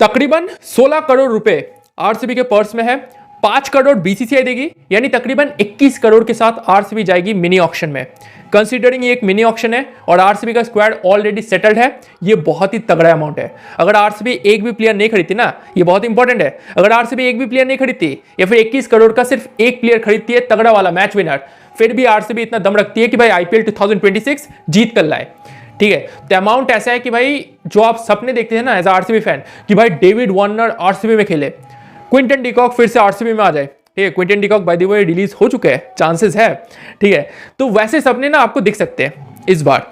तकरीबन 16 करोड़ रुपए आरसीबी के पर्स में है, 5 करोड़ बीसीसीआई देगी, यानी तकरीबन 21 करोड़ के साथ आरसीबी जाएगी मिनी ऑक्शन में। कंसीडरिंग ये एक मिनी ऑक्शन है और आरसीबी का स्क्वाड ऑलरेडी सेटल्ड है, ये बहुत ही तगड़ा अमाउंट है। अगर आरसीबी एक भी प्लेयर नहीं खरीदती ना, ये बहुत इंपॉर्टेंट है, अगर आरसीबी एक भी प्लेयर नहीं खरीदती या फिर 21 करोड़ का सिर्फ एक प्लेयर खरीदती है तगड़ा वाला मैच विनर, फिर भी आरसीबी इतना दम रखती है कि भाई आईपीएल 2026 जीत कर लाए। ठीक है, तो अमाउंट ऐसा है कि भाई जो आप सपने देखते हैं ना एज आरसीबी फैन कि भाई डेविड वार्नर आरसीबी में खेले, क्विंटन डिकॉक फिर से आरसीबी में आ जाए। ठीक है, Quinton de Kock by the way release हो चुके हैं, चांसेस है। ठीक है, तो वैसे सपने ना आपको दिख सकते हैं इस बार।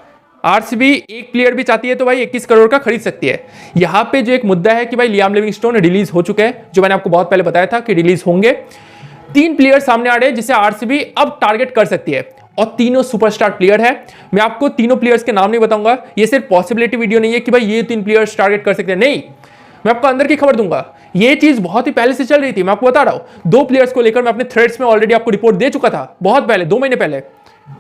आरसीबी एक प्लेयर भी चाहती है तो भाई 21 करोड़ का खरीद सकती है। यहां पे जो एक मुद्दा है कि भाई लियाम लिविंगस्टोन रिलीज हो चुके हैं, जो मैंने आपको बहुत पहले बताया था कि रिलीज होंगे। 3 प्लेयर सामने आ रहे हैं जिसे आरसीबी अब टारगेट कर सकती है और तीनों सुपरस्टार प्लेयर है। मैं आपको तीनों प्लेयर्स के नाम नहीं बताऊंगा, ये सिर्फ पॉसिबिलिटी वीडियो नहीं है कि भाई ये 3 प्लेयर्स टारगेट कर सकते हैं, नहीं, मैं आपको अंदर की खबर दूंगा। ये चीज बहुत ही पहले से चल रही थी, मैं आपको बता रहा हूं। 2 प्लेयर्स को लेकर मैं अपने थ्रेड्स में ऑलरेडी आपको रिपोर्ट दे चुका था, बहुत पहले, 2 महीने पहले।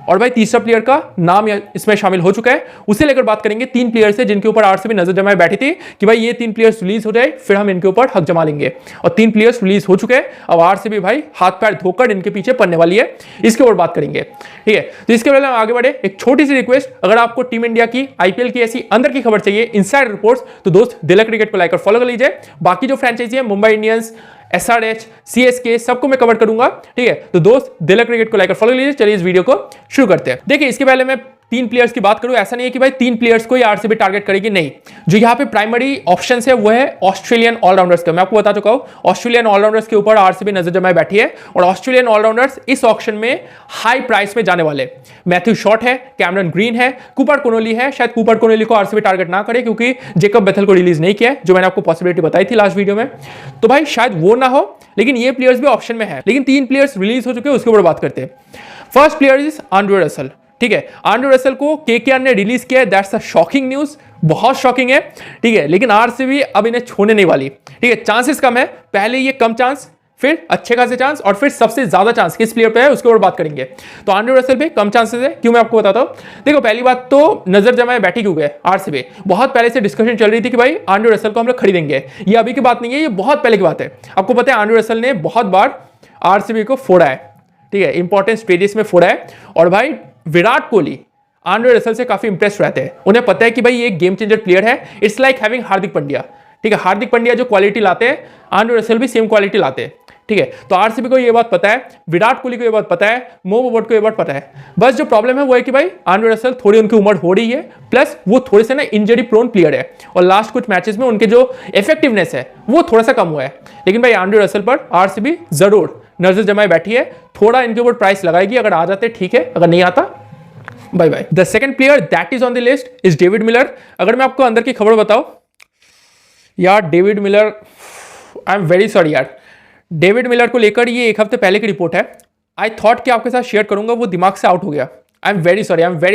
और भाई तीसरा प्लेयर का नाम इसमें शामिल हो चुका है, उसे लेकर बात करेंगे। 3 प्लेयर्स है जिनके ऊपर आरसीबी नजर जमाए बैठी थी कि भाई ये 3 प्लेयर्स रिलीज हो जाए, फिर हम इनके ऊपर हक जमा लेंगे। और 3 प्लेयर्स रिलीज हो चुके हैं, अब आरसीबी भाई हाथ पैर धोकर इनके पीछे पड़ने वाली है, इसके ऊपर बात करेंगे। ठीक है, तो इसके पहले हम आगे बढ़े, एक छोटी सी रिक्वेस्ट, अगर आपको टीम इंडिया की आईपीएल की ऐसी अंदर की खबर चाहिए, इनसाइड रिपोर्ट्स, तो दोस्त दिल क्रिकेट को लाइक और फॉलो कर लीजिए। बाकी जो फ्रेंचाइजी है, मुंबई इंडियंस, एसआरएच, सीएसके, सबको मैं कवर करूंगा। ठीक है, तो दोस्त दिल क्रिकेट को लाइक और फॉलो लीजिए। चलिए इस वीडियो को शुरू करते हैं। देखिए, इसके पहले मैं 3 प्लेयर्स की बात करूं, ऐसा नहीं है कि भाई 3 प्लेयर्स को ही आरसीबी टारगेट करेगी, नहीं। जो यहां पे प्राइमरी ऑप्शन है वो है ऑस्ट्रेलियन ऑलराउंडर्स का। मैं आपको बता चुका हूं, ऑस्ट्रेलियन ऑलराउंडर्स के ऊपर आरसीबी नजर जमाए बैठी है और ऑस्ट्रेलियन ऑलराउंडर्स इस ऑक्शन में हाई प्राइस में जाने वाले। मैथ्यू शॉट है, कैमरन ग्रीन है, कूपर कोनोली है। शायद कूपर कोनोली को आरसीबी टारगेट ना करे क्योंकि जेकब बेथल को रिलीज नहीं किया है, जो मैंने आपको पॉसिबिलिटी बताई थी लास्ट वीडियो में, तो भाई शायद वो ना हो, लेकिन ये प्लेयर्स भी ऑप्शन में है। लेकिन 3 प्लेयर्स रिलीज हो चुके हैं, उसके ऊपर बात करते हैं। First player is Andre Russell. ठीक है, आंड्रे रसल को केकेआर ने रिलीज किया है, दैट्स अ शॉकिंग न्यूज, बहुत शॉकिंग है। ठीक है, लेकिन आरसीबी अब इन्हें छोड़ने नहीं वाली। ठीक है, चांसेस कम है, पहले ये कम चांस, फिर अच्छे खासे चांस, और फिर सबसे ज्यादा चांस किस प्लेयर पे है उसके ऊपर बात करेंगे। तो आंड्रे रसल पे कम चांसेस है, क्यों मैं आपको बताता हूं। देखो, पहली बात तो नजर जमाए बैठी क्यों गए आरसीबी, बहुत पहले से डिस्कशन चल रही थी कि भाई आंड्रे रसल को हम लोग खरीदेंगे। ये अभी की बात नहीं है, ये बहुत पहले की बात है। आपको पता है आंड्रे रसल ने बहुत बार आरसीबी को फोड़ा है। ठीक है, इंपॉर्टेंट स्टेजेस में फोड़ा है। और भाई विराट कोहली आंड्रे रसल से काफी इंप्रेस रहते हैं, उन्हें पता है कि भाई ये एक गेम चेंजर प्लेयर है। It's like having Hardik Pandya. ठीक है, हार्दिक पांड्या जो क्वालिटी लाते हैं, आंड्रे रसल भी सेम क्वालिटी लाते हैं। ठीक है, तो आरसीबी को ये बात पता है, विराट कोहली को ये बात पता है, मो बोबर्ट को ये बात पता है। बस जो प्रॉब्लम है वो है कि भाई आंड्रे रसल थोड़ी उनकी उम्र हो रही है, प्लस वो थोड़े से ना इंजरी प्रोन प्लेयर है और लास्ट कुछ मैचेस में उनके जो इफेक्टिवनेस है वो थोड़ा सा कम हुआ है। लेकिन भाई आंड्रे रसल पर आरसीबी जरूर नजर जमाए बैठी है, थोड़ा इनके ऊपर प्राइस लगाएगी। अगर आ जाते ठीक है, अगर नहीं आता bye bye. The second player that is on the list is David Miller. अगर मैं आपको अंदर की खबर बताऊं यार, David Miller, I am very sorry यार, डेविड मिलर को लेकर ये 1 हफ्ते पहले की रिपोर्ट है। आई थॉट कि आपके साथ शेयर करूंगा, वो दिमाग से आउट हो गया। आई am very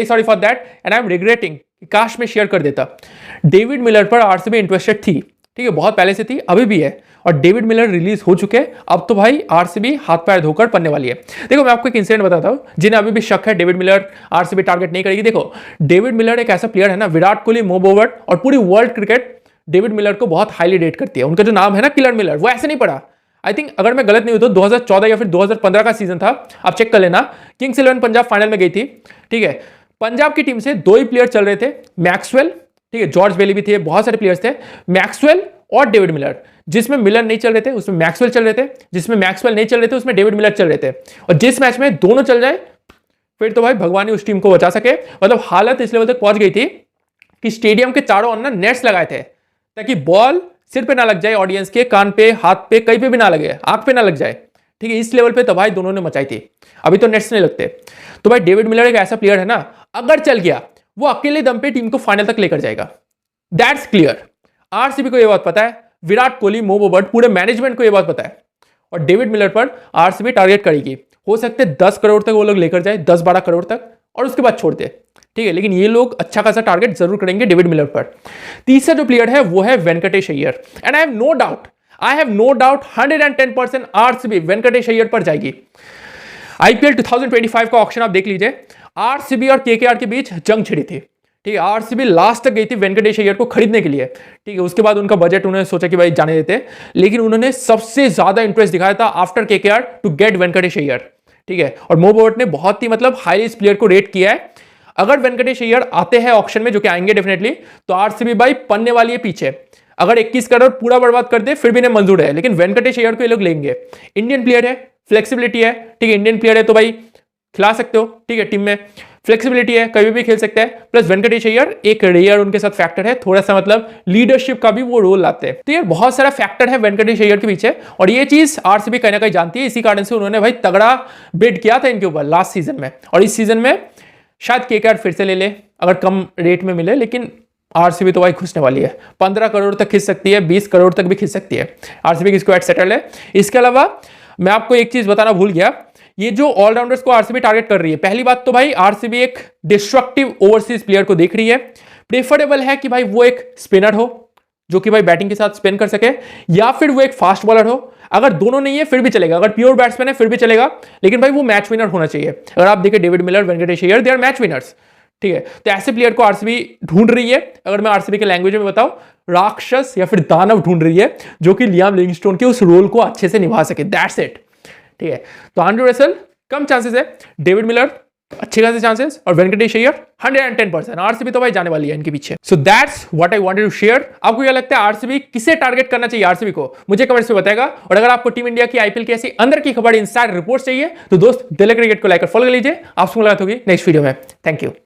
sorry for that and I am regretting, काश में शेयर कर देता। डेविड मिलर पर आरसीबी इंटरेस्टेड थी, ठीक है, बहुत पहले से थी, अभी भी है। और डेविड मिलर रिलीज हो चुके हैं, अब तो भाई आरसीबी हाथ पैर धोकर पड़ने वाली है। देखो, मैं आपको एक इंसिडेंट बताता हूं, जिन्हें अभी भी शक है डेविड मिलर आरसीबी टारगेट नहीं करेगी। देखो, डेविड मिलर एक ऐसा प्लेयर है ना, विराट कोहली, मो बोबर्ट और पूरी वर्ल्ड क्रिकेट डेविड मिलर को बहुत हाईली रेट करती है। उनका जो नाम है ना किलर मिलर, वो ऐसे नहीं पड़ा। आई थिंक अगर मैं गलत नहीं हूं तो 2014 या फिर 2015 का सीजन था, आप चेक कर लेना। किंग्स 11 पंजाब फाइनल में गई थी। ठीक है, पंजाब की टीम से 2 ही प्लेयर चल रहे थे, मैक्सवेल, ठीक है, जॉर्ज बेली भी थे, बहुत सारे प्लेयर्स थे, मैक्सवेल और डेविड मिलर। जिसमें मिलर नहीं चल रहे थे उसमें मैक्सवेल चल रहे थे, जिसमें मैक्सवेल नहीं चल रहे थे उसमें डेविड मिलर चल रहे थे। और जिस मैच में दोनों चल जाए फिर तो भाई भगवान ही उस टीम को बचा सके। मतलब हालत इस लेवल तक पहुंच गई थी कि स्टेडियम के चारों ओर ना नेट्स लगाए थे ताकि बॉल सिर पे ना लग जाए, ऑडियंस के कान पे, हाथ पे, कहीं पे भी ना लगे, आंख पे ना लग जाए। ठीक है, इस लेवल पे तो भाई दोनों ने मचाई थी। अभी तो नेट्स नहीं लगते। तो भाई डेविड मिलर एक ऐसा प्लेयर है ना, अगर चल गया वो अकेले दम पे टीम को फाइनल तक लेकर जाएगा, दैट्स क्लियर। आरसीबी को यह बात पता है, विराट कोहली, मो बोबर्ट, पूरे मैनेजमेंट को यह बात पता है। और डेविड मिलर पर आरसीबी टारगेट करेगी। हो सकते 10 करोड़ तक वो लोग लेकर जाए, 10-12 करोड़ तक, और उसके बाद छोड़ दे। ठीक है, लेकिन ये लोग अच्छा खासा टारगेट जरूर करेंगे डेविड मिलर पर। तीसरा जो प्लेयर है वो है Venkatesh Iyer and I have no doubt 110% RCB Venkatesh Iyer पर जाएगी। आईपीएल 2025 का ऑक्शन आप देख लीजिए, आरसीबी और केकेआर के बीच जंग छिड़ी थी। ठीक है, आरसीबी लास्ट तक गई थी वेंकटेश अय्यर को खरीदने के लिए, ठीक है, उसके बाद उनका बजट उन्होंने सोचा कि भाई जाने देते, लेकिन उन्होंने सबसे ज्यादा इंटरेस्ट दिखाया था after KKR to get Venkatesh Iyer, ठीक है, और मो बोर्ट ने बहुत ही मतलब हाईली इस प्लेयर को रेट किया है। अगर वेंकटेश अय्यर आते हैं ऑक्शन में, जो कि आएंगे डेफिनेटली, तो आरसीबी भाई पन्ने वाली है पीछे। अगर 21 करोड़ पूरा बर्बाद कर दे फिर भी नहीं मंजूर है, लेकिन वेंकटेश अय्यर को ये लोग लेंगे। इंडियन प्लेयर है, फ्लेक्सिबिलिटी है, ठीक है, इंडियन प्लेयर है तो भाई खिला सकते हो, ठीक है, टीम में फ्लेक्सिबिलिटी है, कभी भी खेल सकता है। प्लस वेंकटेश अय्यर एक रेयर उनके साथ फैक्टर है, थोड़ा सा मतलब लीडरशिप का भी वो रोल लाते हैं। तो यार बहुत सारा फैक्टर है वेंकटेश अय्यर के पीछे, और ये चीज आरसीबी कहीं ना कहीं जानती है, इसी कारण से उन्होंने भाई तगड़ा बिड किया था इनके ऊपर लास्ट सीजन में, और इस सीजन में शायद केकेआर फिर से ले ले अगर कम रेट में मिले, लेकिन आरसीबी तो भाई घुसने वाली है, 15 करोड़ तक खिंच सकती है, 20 करोड़ तक भी खिंच सकती है। आरसीबी की स्क्वाड सेटल है। इसके अलावा मैं आपको एक चीज बताना भूल गया, ये जो ऑलराउंडर्स को आरसीबी टारगेट कर रही है, पहली बात तो भाई आरसीबी एक डिस्ट्रक्टिव ओवरसीज प्लेयर को देख रही है। प्रेफरेबल है कि भाई वो एक स्पिनर हो जो कि भाई बैटिंग के साथ स्पिन कर सके, या फिर वो एक फास्ट बॉलर हो। अगर दोनों नहीं है फिर भी चलेगा, अगर प्योर बैट्समैन है फिर भी चलेगा, लेकिन भाई वो मैच विनर होना चाहिए। अगर आप देखें David Miller, Venkatesh Iyer, they are match winners, ठीक है। तो ऐसे प्लेयर को आरसीबी ढूंढ रही है। अगर मैं आरसीबी के लैंग्वेज में बताऊं, राक्षस या फिर दानव ढूंढ रही है जो कि लियाम लिविंगस्टोन के उस रोल को अच्छे से निभा सके, दैट्स इट, ठीक है। तो आंड्रू रसेल कम चांसेस है, डेविड मिलर अच्छे खासे चांसेस, और वेंकटेश अय्यर 110%। आरसीबी तो भाई जाने वाली है इनके पीछे। So that's what I wanted to share. आपको क्या लगता है आरसीबी किसे टारगेट करना चाहिए आरसीबी को, मुझे कमेंट्स में बताएगा। और अगर आपको टीम इंडिया की आईपीएल की ऐसी अंदर की खबर, इनसाइड रिपोर्ट चाहिए, तो दोस्त दिल्ली क्रिकेट को लाइक और फॉलो कर लीजिए। आपसे मुलाकात होगी नेक्स्ट वीडियो में। Thank you.